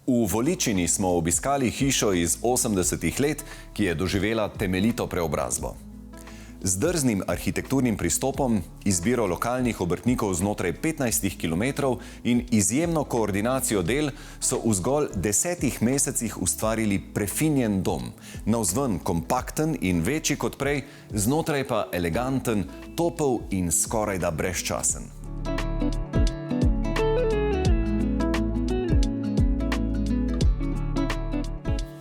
V Voličini smo obiskali hišo iz 80-ih let, ki je doživela temeljito preobrazbo. Z drznim arhitekturnim pristopom, izbiro lokalnih obrtnikov znotraj 15 km in izjemno koordinacijo del so v zgolj 10 mesecih ustvarili prefinjen dom, navzven kompakten in večji kot prej, znotraj pa eleganten, topel in skorajda brezčasen.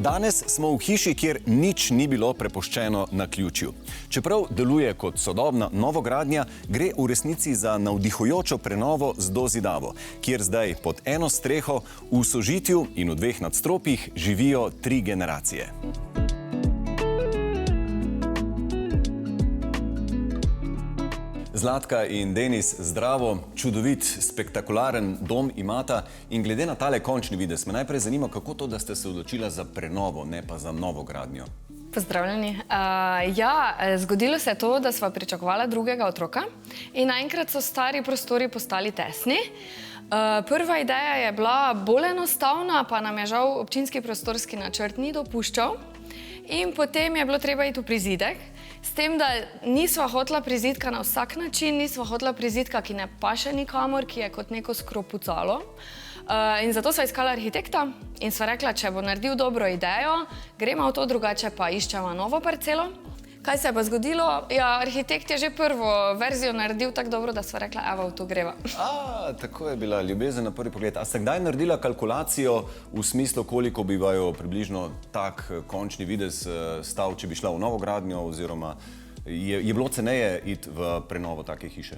Danes smo v hiši, kjer nič ni bilo prepuščeno naključju. Čeprav deluje kot sodobna novogradnja, gre v resnici za navdihujočo prenovo z dozidavo, kjer zdaj pod eno streho v sožitju in v 2 nadstropjih živijo 3 generacije. Zlatka in Denis, zdravo, čudovit, spektakularen dom imata in glede na tale končni videz me najprej zanima, kako to, da ste se odločila za prenovo, ne pa za novogradnjo. Pozdravljeni. Zgodilo se je to, da sva pričakovala drugega otroka in naenkrat so stari prostori postali tesni. Prva ideja je bila bolj enostavna, pa nam je žal občinski prostorski načrt ni dopuščal. In potem je bilo treba iti v prizidek, s tem, da nisva hotela prizidka na vsak način, nisva hotela prizidka, ki ne paše nikamor, ki je kot neko skropucalo. In zato sva iskala arhitekta in sva rekla, če bo naredil dobro idejo, gremo v to, drugače pa iščemo novo parcelo. Kaj se je pa zgodilo? Ja, arhitekt je že prvo verzijo naredil tako dobro, da sva rekla, evo, v to greva. Tako je bila ljubezen na prvi pogled. A ste kdaj naredila kalkulacijo v smislu, koliko bi vaju približno tak končni videz stal, če bi šla v novogradnjo, oziroma je bilo ceneje iti v prenovo take hiše?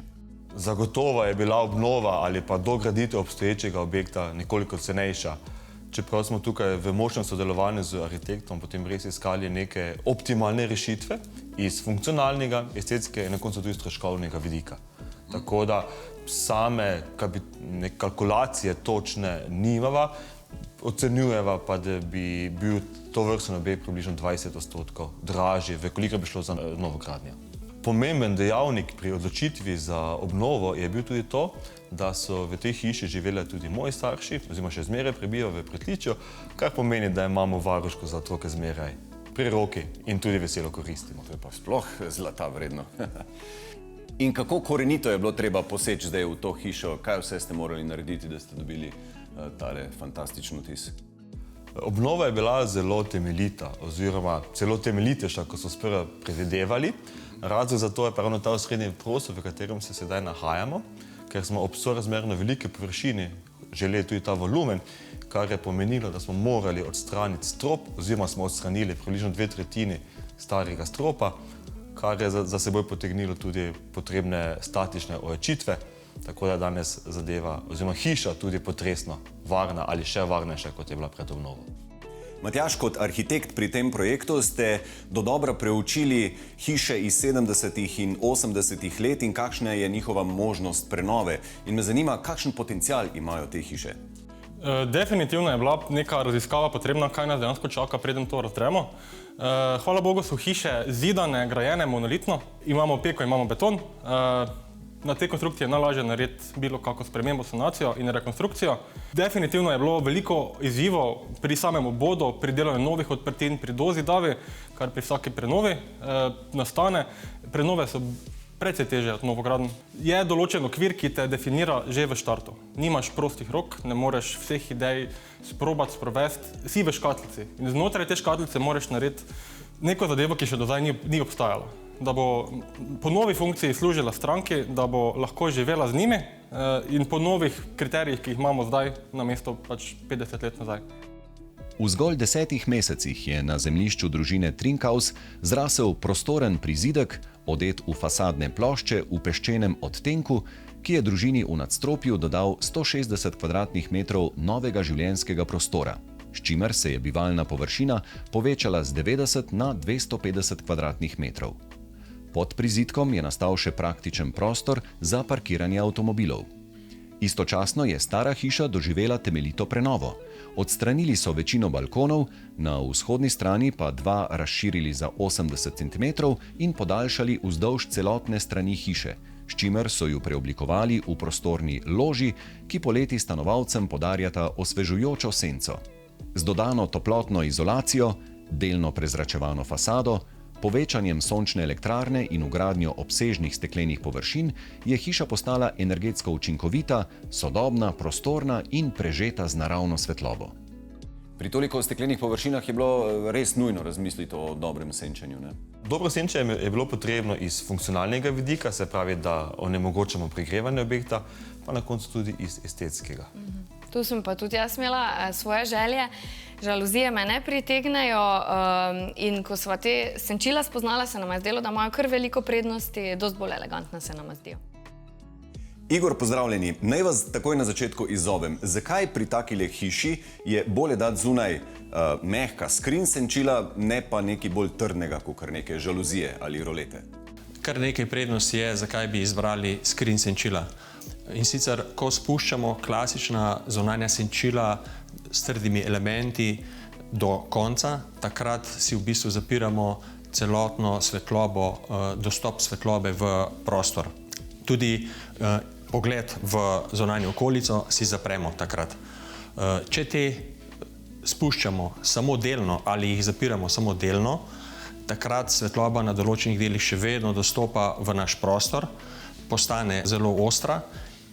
Zagotovo je bila obnova ali pa dograditev obstoječega objekta nekoliko cenejša. Čeprav smo tukaj v močnem sodelovanju z arhitektom potem res iskali neke optimalne rešitve iz funkcionalnega, estetskega in na koncu tudi stroškovnega vidika. Tako da same kalkulacije točne nimava, ocenjujeva pa, da bi bil tovrsten objekt približno 20% dražji, vekoliko bi šlo za novogradnjo. Pomemben dejavnik pri odločitvi za obnovo je bil tudi to, da so v tej hiši živeli tudi moji starši, oziroma še zmeraj prebivajo v Pritličju, kar pomeni, da imamo varuško za otroke zmeraj pri roki in tudi veselo koristimo. To je pa sploh zlata vredno. In kako korenito je bilo treba poseči zdaj v to hišo? Kaj vse ste morali narediti, da ste dobili tale fantastičen vtis? Obnova je bila zelo temeljita, oziroma celo temeljitejša, kot so sprva predvidevali. Razlog za to je ravno ta osrednji prostor, v katerem se sedaj nahajamo, ker smo ob sorazmerno veliki površini želeli tudi ta volumen, kar je pomenilo, da smo morali odstraniti strop, oziroma smo odstranili približno 2/3 starega stropa, kar je za seboj potegnilo tudi potrebne statične ojačitve, tako da danes zadeva, oziroma hiša tudi potresno varna ali še varnejša, kot je bila pred obnovo. Matjaž, kot arhitekt pri tem projektu ste dodobra preučili hiše iz 70. in 80. let in kakšna je njihova možnost prenove. In me zanima, kakšen potencial imajo te hiše? Definitivno je bila neka raziskava potrebna, kaj nas dejansko čaka, preden to razdremo. Hvala Bogu so hiše zidane, grajene monolitno. Imamo opeko, imamo beton. Na te konstrukcije je najlažje narediti bilo kako spremembo, sanacijo in rekonstrukcijo. Definitivno je bilo veliko izzivov pri samem obodu, pri delanju novih odprtin, pri dozidavi, kar pri vsaki prenovi nastane. Prenove so precej težje od novogradnj. Je določen okvir, ki te definira že v štartu. Nimaš prostih rok, ne moreš vseh idej sprobati, sprovesti, si v škatlici. In znotraj te škatlice moraš narediti neko zadevo, ki še do zdaj ni obstajala. Da bo po novi funkciji služila stranki, da bo lahko živela z njimi in po novih kriterijih, ki jih imamo zdaj, namesto 50 let nazaj. V zgolj 10 mesecih je na zemljišču družine Trinkaus zrasel prostoren prizidek, odet v fasadne plošče v peščenem odtenku, ki je družini v nadstropju dodal 160 m2 novega življenjskega prostora, s čimer se je bivalna površina povečala z 90 na 250 m2. Pod prizidkom je nastal še praktičen prostor za parkiranje avtomobilov. Istočasno je stara hiša doživela temeljito prenovo. Odstranili so večino balkonov, na vzhodni strani pa 2 razširili za 80 cm in podaljšali vzdolž celotne strani hiše, s čimer so ju preoblikovali v prostorni loži, ki poleti stanovalcem podarjata osvežujočo senco. Z dodano toplotno izolacijo, delno prezračevano fasado, povečanjem sončne elektrarne in vgradnjo obsežnih steklenih površin je hiša postala energetsko učinkovita, sodobna, prostorna in prežeta z naravno svetlobo. Pri toliko steklenih površinah je bilo res nujno razmisliti o dobrem senčenju, ne? Dobro senčenje je bilo potrebno iz funkcionalnega vidika, se pravi, da onemogočamo pregrevanje objekta, pa na koncu tudi iz estetskega. Tu sem pa tudi jaz imela svoje želje. Žaluzije me ne pritegnejo in ko sva te senčila spoznala, se nam je zdelo, da imajo kar veliko prednosti, dosti bolj elegantna se nam zdijo. Igor, pozdravljeni. Naj vas takoj na začetku izzovem. Zakaj pri takile hiši je bolje dati zunaj mehka skrin senčila, ne pa nekaj bolj trdnega, kot neke žaluzije ali rolete? Kar nekaj prednosti je, zakaj bi izbrali skrin senčila. In sicer, ko spuščamo klasična zunanja senčila s trdimi elementi do konca, takrat si v bistvu zapiramo celotno svetlobo, dostop svetlobe v prostor. Tudi pogled v zunanjo okolico si zapremo takrat. Če te spuščamo samo delno ali jih zapiramo samo delno, takrat svetloba na določenih delih še vedno dostopa v naš prostor, postane zelo ostra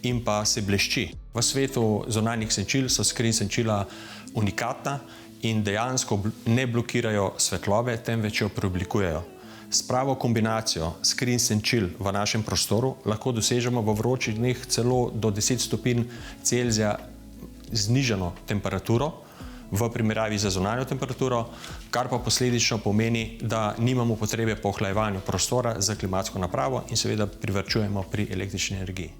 in pa se blešči. V svetu zunanjih senčil so skrin senčila unikatna in dejansko ne blokirajo svetlobe, temveč jo preoblikujejo. S pravo kombinacijo skrin senčil v našem prostoru lahko dosežemo v vročih dneh celo do 10 stopinj Celzija znižano temperaturo v primerjavi z zunanjo temperaturo, kar pa posledično pomeni, da nimamo potrebe po ohlajevanju prostora za klimatsko napravo in seveda privarčujemo pri električni energiji.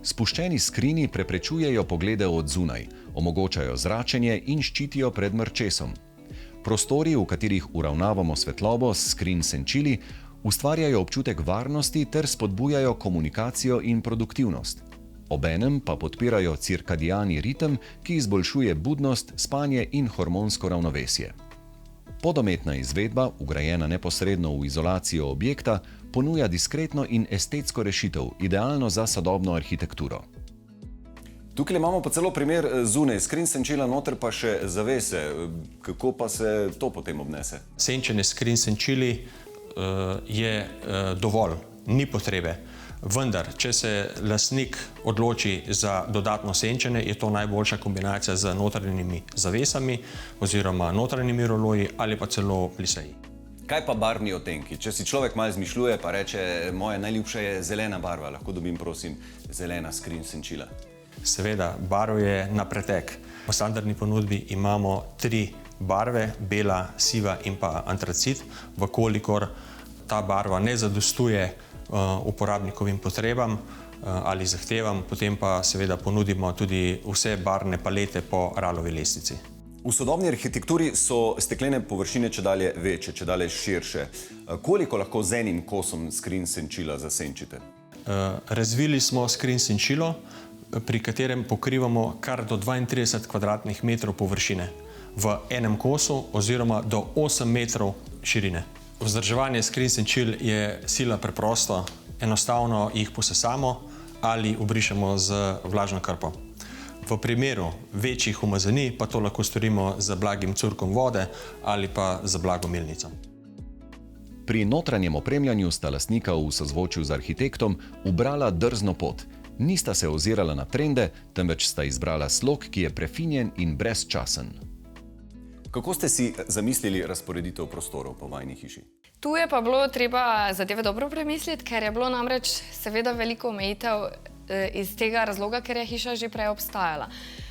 Spuščeni skrini preprečujejo poglede od zunaj, omogočajo zračenje in ščitijo pred mrčesom. Prostori, v katerih uravnavamo svetlobo s skrin senčili, ustvarjajo občutek varnosti ter spodbujajo komunikacijo in produktivnost. Obenem pa podpirajo cirkadiani ritem, ki izboljšuje budnost, spanje in hormonsko ravnovesje. Podometna izvedba, vgrajena neposredno v izolacijo objekta, ponuja diskretno in estetsko rešitev, idealno za sodobno arhitekturo. Tukaj imamo pa celo primer zunaj, skrin senčila, noter pa še zavese. Kako pa se to potem obnese? Senčenje skrin senčili je dovolj, ni potrebe. Vendar, če se lastnik odloči za dodatno senčenje, je to najboljša kombinacija z notranjimi zavesami oziroma notranjimi roloji ali pa celo pliseji. Kaj pa barvni odtenki? Če si človek malo izmišljuje, pa reče, moja najljubša je zelena barva, lahko dobim, prosim, zelena skrin senčila. Seveda, barv je na pretek. V standardni ponudbi imamo 3 barve, bela, siva in pa antracit. Vkolikor ta barva ne zadostuje uporabnikovim potrebam ali zahtevam, potem pa seveda ponudimo tudi vse barvne palete po Ralovi lestvici. V sodobni arhitekturi so steklene površine čedalje večje, čedalje širše. Koliko lahko z enim kosom skrin senčila zasenčite? Razvili smo skrin senčilo, pri katerem pokrivamo kar do 32 kvadratnih metrov površine v enem kosu oziroma do 8 metrov širine. Vzdrževanje skrin senčil je sila preprosto, enostavno jih posesamo ali obrišemo z vlažno krpo. V primeru večjih umazanij pa to lahko storimo z blagim curkom vode ali pa z blago milnico. Pri notranjem opremljanju sta lastnika v sozvočju z arhitektom ubrala drzno pot. Nista se ozirala na trende, temveč sta izbrala slog, ki je prefinjen in brezčasen. Kako ste si zamislili razporeditev prostorov po vajni hiši? Tu je pa bilo treba zadeve dobro premisliti, ker je bilo namreč seveda veliko omejitev iz tega razloga, ker je hiša že prej obstajala.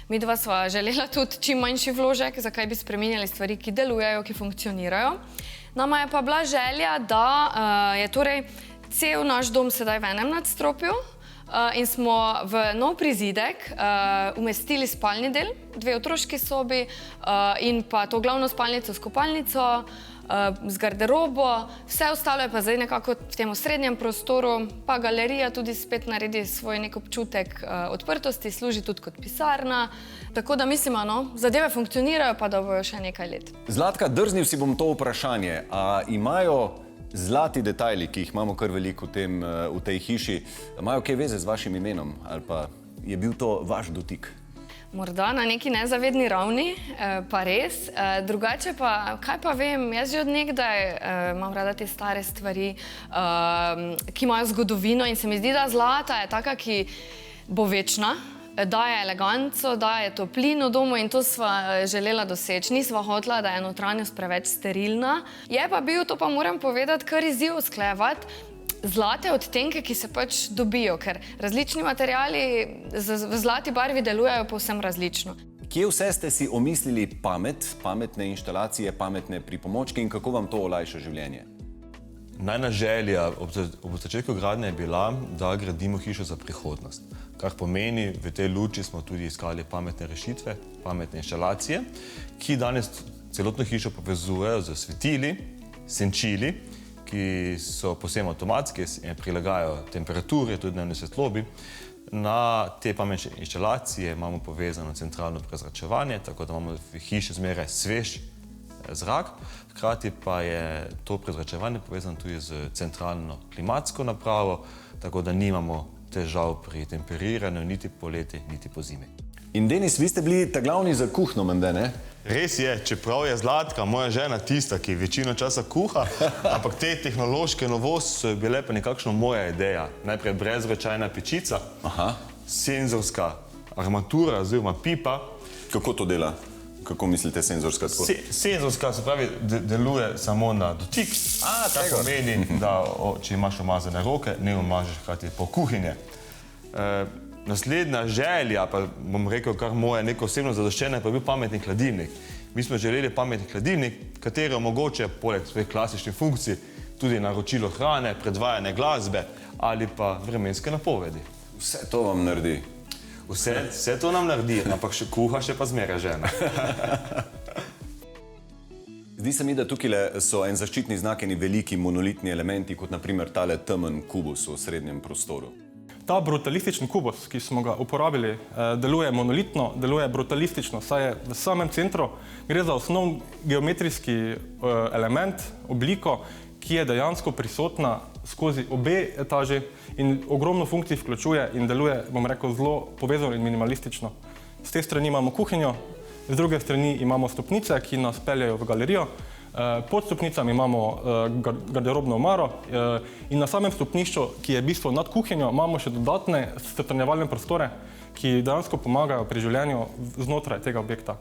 Midva sva želela tudi čim manjši vložek, zakaj bi spreminjali stvari, ki delujejo, ki funkcionirajo. Nama je pa bila želja, da je torej cel naš dom sedaj v enem nadstropju in smo v nov prizidek umestili spalni del, 2 otroški sobi in pa to glavno spalnico s kopalnico, z garderobo, vse ostalo je pa zdaj nekako v tem srednjem prostoru, pa galerija tudi spet naredi svoj nek občutek odprtosti, služi tudi kot pisarna, tako da mislimo, no, zadeve funkcionirajo pa da bojo še nekaj let. Zlatka, drznil si bom to vprašanje, a imajo Zlati detajli, ki jih imamo kar veliko v tej hiši, imajo kaj veze z vašim imenom ali pa je bil to vaš dotik? Morda na neki nezavedni ravni, pa res. Drugače pa, kaj pa vem, jaz že od nekdaj imam rada te stare stvari, ki imajo zgodovino in se mi zdi, da zlata je taka, ki bo večna, daje eleganco, daje toplino domu in to sva želela doseči. Nisva hotela, da je notranjost preveč sterilna. Je pa bil, to pa moram povedati, kar izziv usklajevati zlate odtenke, ki se pač dobijo, ker različni materiali v zlati barvi delujejo povsem različno. Kje vse ste si omislili pametne inštalacije, pametne pripomočke in kako vam to olajša življenje? Najna želja ob začetku gradnje je bila, da gradimo hišo za prihodnost. Kar pomeni, v tej luči smo tudi iskali pametne rešitve, pametne inštalacije, ki danes celotno hišo povezujejo z svetili, senčili, ki so povsem avtomatski in prilagajajo temperaturi, tudi dnevni svetlobi. Na te pametne inštalacije imamo povezano centralno prezračevanje, tako da imamo v hiši zmeraj svež zrak. Hkrati pa je to prezračevanje povezano tudi z centralno klimatsko napravo, tako da nimamo težav pri temperiranju niti poleti, niti pozimi. In Denis, vi ste bili ta glavni za kuhno, menda, ne? Res je, čeprav je Zlatka, moja žena, tista, ki večino časa kuha, ampak te tehnološke novosti so bile pa nekakšno moja ideja. Najprej brezročajna pečica, senzorska armatura oziroma pipa. Kako to dela? Kako mislite senzorska? Senzorska se pravi, deluje samo na dotik. To pomeni, da če imaš umazane roke, ne umažeš hkrati po kuhinje. Naslednja želja, pa bom rekel kar moje neko osebno zadoščenje, pa je bil pametni hladilnik. Mi smo želeli pametni hladilnik, kateri omogoča poleg svojih klasičnih funkcij tudi naročilo hrane, predvajanje glasbe ali pa vremenske napovedi. Vse to vam naredi? Vse to nam naredi, ampak še kuha še pa zmeraj žena. Zdi se mi, da tukaj so en zaščitni znak, eni veliki monolitni elementi, kot naprimer tale temen kubus v srednjem prostoru. Ta brutalistični kubus, ki smo ga uporabili, deluje monolitno, deluje brutalistično, saj je v samem centru. Gre za osnovni geometrijski element, obliko, ki je dejansko prisotna skozi obe etaži in ogromno funkcij vključuje in deluje, bom rekel, zelo povezano in minimalistično. Z te strani imamo kuhinjo, z druge strani imamo stopnice, ki nas peljejo v galerijo. Pod stopnicami imamo garderobno omaro in na samem stopnišču, ki je v bistvu nad kuhinjo, imamo še dodatne strnjevalne prostore, ki dejansko pomagajo pri življenju znotraj tega objekta.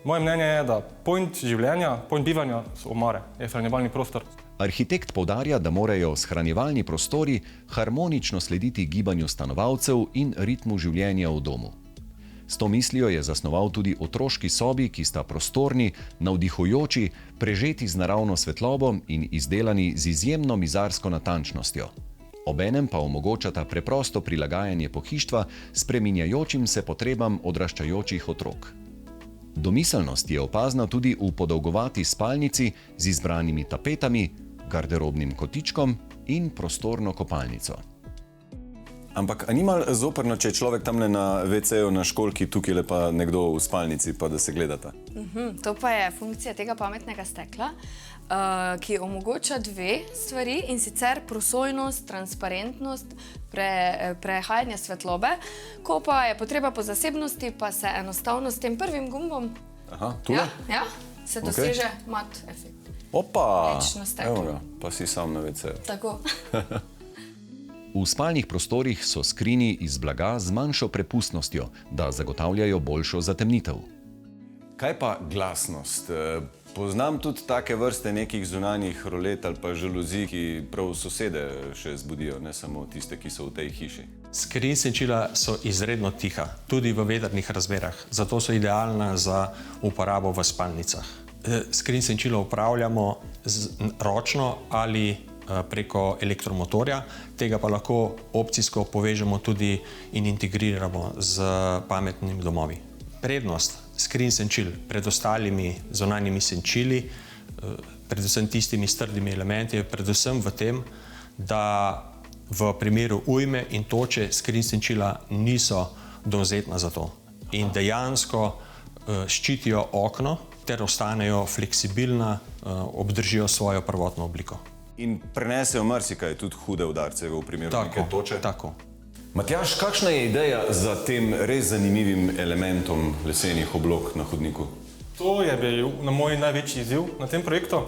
Moje mnenje je, da point življenja, point bivanja so omare, je shranjevalni prostor. Arhitekt poudarja, da morajo shranjevalni prostori harmonično slediti gibanju stanovalcev in ritmu življenja v domu. S to mislijo je zasnoval tudi otroški sobi, ki sta prostorni, navdihujoči, prežeti z naravno svetlobo in izdelani z izjemno mizarsko natančnostjo. Obenem pa omogočata preprosto prilagajanje pohištva spreminjajočim se potrebam odraščajočih otrok. Domiselnost je opazna tudi v podolgovati spalnici z izbranimi tapetami, garderobnim kotičkom in prostorno kopalnico. Ampak a ni malo zoprno, če je človek tamle na WC-ju na školjki, tukaj pa nekdo v spalnici, pa da se gledata? To pa je funkcija tega pametnega stekla, ki omogoča dve stvari, in sicer prosojnost, transparentnost, prehajanje svetlobe. Ko pa je potreba po zasebnosti, pa se enostavno s tem prvim gumbom se doseže mat efekt. Opa, Večno steklo. evo ga, pa si sam na WC-ju. Tako. V spalnih prostorih so skrini iz blaga z manjšo prepustnostjo, da zagotavljajo boljšo zatemnitev. Kaj pa glasnost? Poznam tudi take vrste nekih zunanjih rolet ali pa žaluzij, ki prav sosede še zbudijo, ne samo tiste, ki so v tej hiši. Skrin senčila so izredno tiha, tudi v vetrnih razmerah, zato so idealna za uporabo v spalnicah. Skrin senčilo upravljamo ročno ali preko elektromotorja, tega pa lahko opcijsko povežemo tudi in integriramo z pametnimi domovi. Prednost skrin senčil pred ostalimi zunanjimi senčili, predvsem tistimi s trdimi elementi, je predvsem v tem, da v primeru ujme in toče skrin senčila niso dovzetna za to in dejansko ščitijo okno ter ostanejo fleksibilna, obdržijo svojo prvotno obliko. In prenesejo marsikaj, tudi hude udarce v primeru neke toče. Tako. Matjaž, kakšna je ideja za tem res zanimivim elementom lesenih oblog na hodniku? To je bil na moj največji izziv na tem projektu.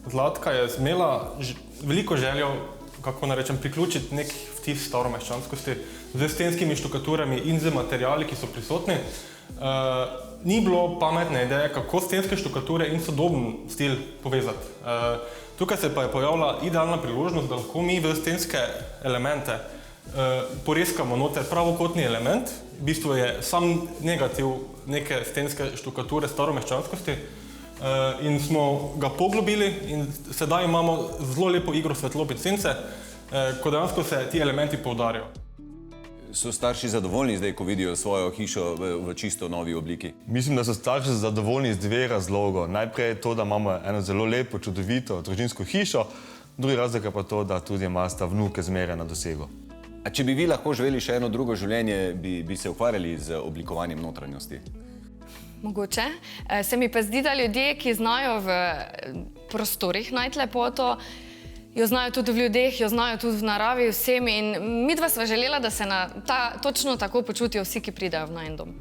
Zlatka je imela veliko željo, kako naj rečem, priključiti nek vtis staromeščanskosti z stenskimi štukaturami in z materiali, ki so prisotni. Ni bilo pametne ideje, kako stenske štukature in sodoben stil povezati. Tukaj se pa je pojavila idealna priložnost, da lahko mi v stenske elemente poreskamo noter pravokotni element. V bistvu je sam negativ neke stenske štukature staromeščanskosti in smo ga poglobili in sedaj imamo zelo lepo igro svetlob in sence, ko dejansko se ti elementi poudarjajo. So starši zadovoljni zdaj, ko vidijo svojo hišo v čisto novi obliki? Mislim, da so starši zadovoljni z dve razlogov. Najprej je to, da imamo eno zelo lepo, čudovito družinsko hišo, drugi razlog je pa to, da tudi imata vnuke zmeraj na dosegu. A če bi vi lahko živeli še eno drugo življenje, bi se ukvarjali z oblikovanjem notranjosti? Mogoče. Se mi pa zdi, da ljudje, ki znajo v prostorih najti lepoto, jo znajo tudi v ljudeh, jo znajo tudi v naravi, vsemi. In midva sva želela, da se točno tako počutijo vsi, ki pridejo v najin dom.